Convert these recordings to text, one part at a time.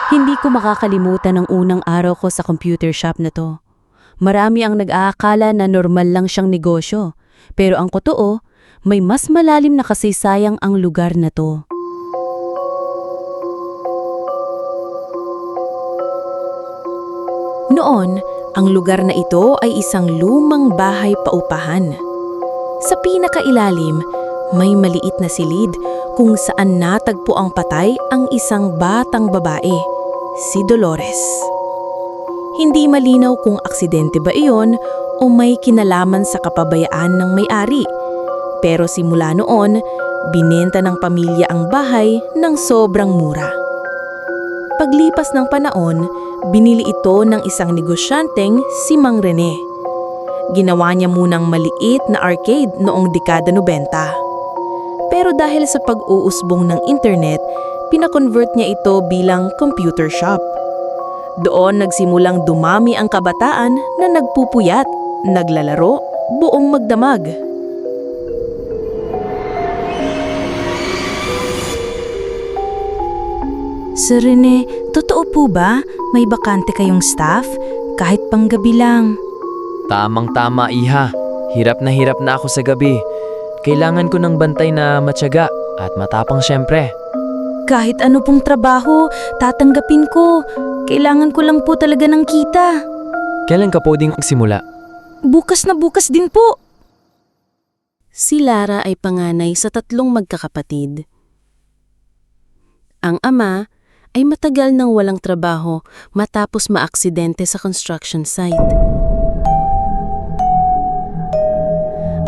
Hindi ko makakalimutan ang unang araw ko sa computer shop na to. Marami ang nag-aakala na normal lang siyang negosyo. Pero ang totoo, may mas malalim na kasaysayang ang lugar na to. Noon, ang lugar na ito ay isang lumang bahay paupahan. Sa pinakailalim, may maliit na silid kung saan natagpo ang patay ang isang batang babae, si Dolores. Hindi malinaw kung aksidente ba iyon o may kinalaman sa kapabayaan ng may-ari. Pero simula noon, binenta ng pamilya ang bahay ng sobrang mura. Paglipas ng panahon, binili ito ng isang negosyanteng si Mang Rene. Ginawa niya munang maliit na arcade noong dekada 90. Pero dahil sa pag-uusbong ng internet, pinakonvert niya ito bilang computer shop. Doon nagsimulang dumami ang kabataan na nagpupuyat, naglalaro, buong magdamag. Sir Rene, totoo po ba may bakante kayong staff? Kahit panggabi lang. Tamang-tama, iha. Hirap na ako sa gabi. Kailangan ko ng bantay na matyaga at matapang syempre. Kahit ano pong trabaho, tatanggapin ko. Kailangan ko lang po talaga ng kita. Kailan ka pwedeng magsimula? Bukas na bukas din po. Si Lara ay panganay sa 3 magkakapatid. Ang ama ay matagal nang walang trabaho matapos maaksidente sa construction site.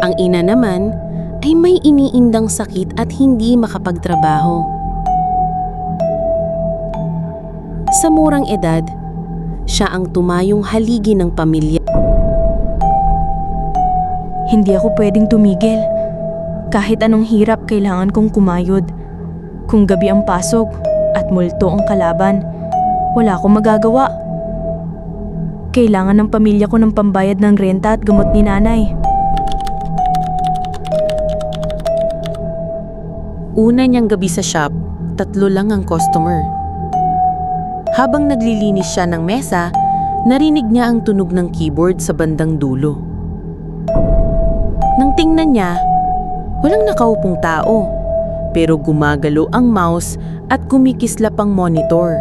Ang ina naman ay may iniindang sakit at hindi makapagtrabaho. Sa murang edad, siya ang tumayong haligi ng pamilya. Hindi ako pwedeng tumigil. Kahit anong hirap, kailangan kong kumayod. Kung gabi ang pasok at multo ang kalaban, wala akong magagawa. Kailangan ng pamilya ko ng pambayad ng renta at gamot ni nanay. Una niyang gabi sa shop, 3 lang ang customer. Habang naglilinis siya ng mesa, narinig niya ang tunog ng keyboard sa bandang dulo. Nang tingnan niya, walang nakaupong tao, pero gumagalo ang mouse at kumikislap ang monitor.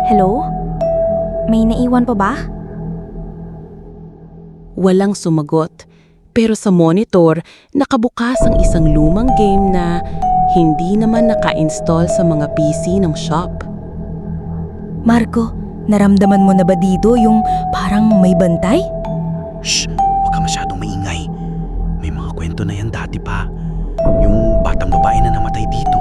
Hello? May naiwan pa ba? Walang sumagot, pero sa monitor nakabukas ang isang lumang game na hindi naman naka-install sa mga PC ng shop. Marco, naramdaman mo na ba dito yung parang may bantay? Shh! Huwag ka masyadong maingay. May mga kwento na yan dati pa. Yung batang babae na namatay dito,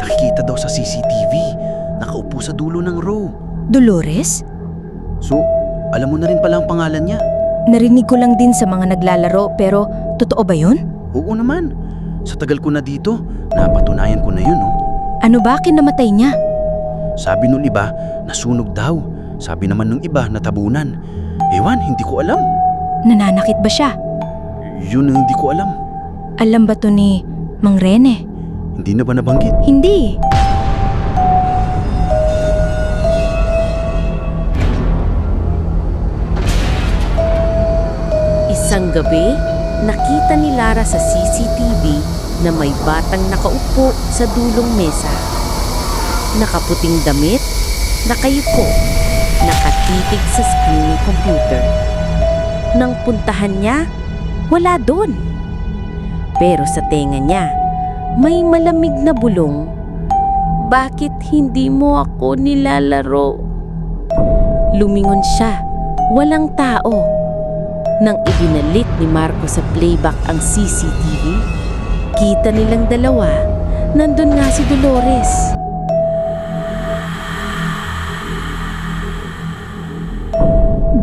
nakikita daw sa CCTV, nakaupo sa dulo ng row. Dolores? So, alam mo na rin pala ang pangalan niya. Narinig ko lang din sa mga naglalaro, pero totoo ba yun? Oo naman. Sa tagal ko na dito, napatunayan ko na yun, oh. Ano ba kinamatay niya? Sabi nung iba, nasunog daw. Sabi naman nung iba, natabunan. Ewan, hindi ko alam. Nananakit ba siya? Yun ang hindi ko alam. Alam ba to ni Mang Rene? Hindi na ba nabanggit? Hindi. Isang gabi, nakita ni Lara sa CCTV na may batang nakaupo sa dulong mesa. Nakaputing damit, nakayuko, nakatitig sa screen ng computer. Nang puntahan niya, wala doon. Pero sa tenga niya, may malamig na bulong. Bakit hindi mo ako nilalaro? Lumingon siya, walang tao. Nang ibinalit ni Marco sa playback ang CCTV, kita nilang dalawa, nandun nga si Dolores.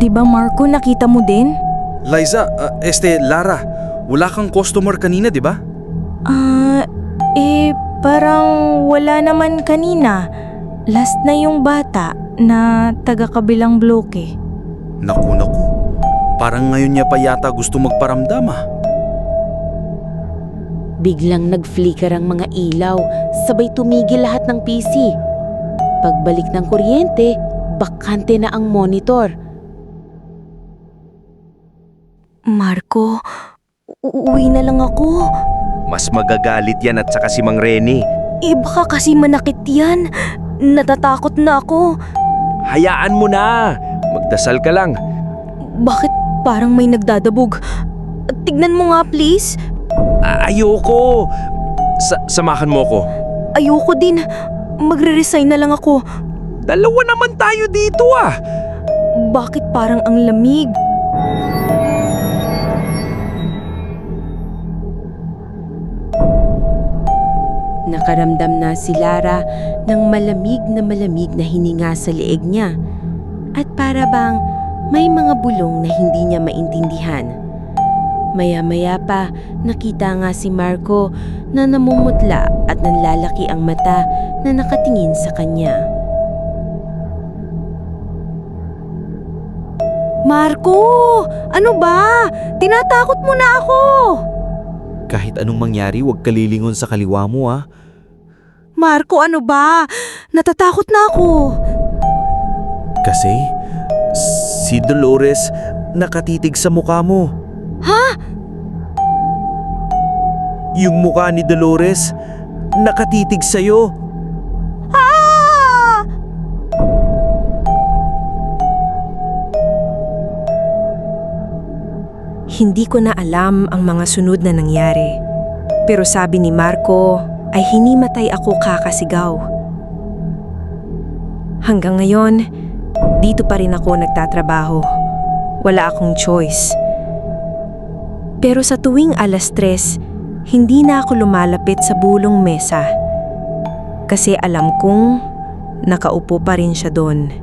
Di ba Marco, nakita mo din? Liza, Lara, wala kang customer kanina, di ba? Parang wala naman kanina. Last na yung bata na taga-kabilang bloke. Naku. Parang ngayon niya pa yata gusto magparamdam, ah. Biglang nag-flicker ang mga ilaw, sabay tumigil lahat ng PC. Pagbalik ng kuryente, bakante na ang monitor. Marco, uuwi na lang ako. Mas magagalit yan at saka si Mang Rene. Baka kasi manakit yan. Natatakot na ako. Hayaan mo na! Magdasal ka lang. Bakit parang may nagdadabog? Tignan mo nga please. Ayoko! Samahan mo ko. Ayoko din. Magre-resign na lang ako. Dalawa naman tayo dito ah! Bakit parang ang lamig? Nakaramdam na si Lara ng malamig na hininga sa leeg niya. At para bang may mga bulong na hindi niya maintindihan. Maya-maya pa, nakita nga si Marco na namumutla at nanlalaki ang mata na nakatingin sa kanya. Marco! Ano ba? Tinatakot mo na ako! Kahit anong mangyari, huwag ka lilingon sa kaliwa mo ah. Marco, ano ba? Natatakot na ako. Kasi si Dolores nakatitig sa mukha mo. Ha? Yung mukha ni Dolores nakatitig sa'yo. Ah! Hindi ko na alam ang mga sunod na nangyari. Pero sabi ni Marco ay hinimatay ako kakasigaw. Hanggang ngayon, dito pa rin ako nagtatrabaho. Wala akong choice. Pero sa tuwing 3:00, hindi na ako lumalapit sa bulong mesa. Kasi alam kong nakaupo pa rin siya doon.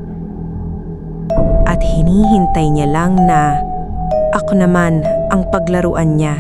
At hinihintay niya lang na ako naman ang paglaruan niya.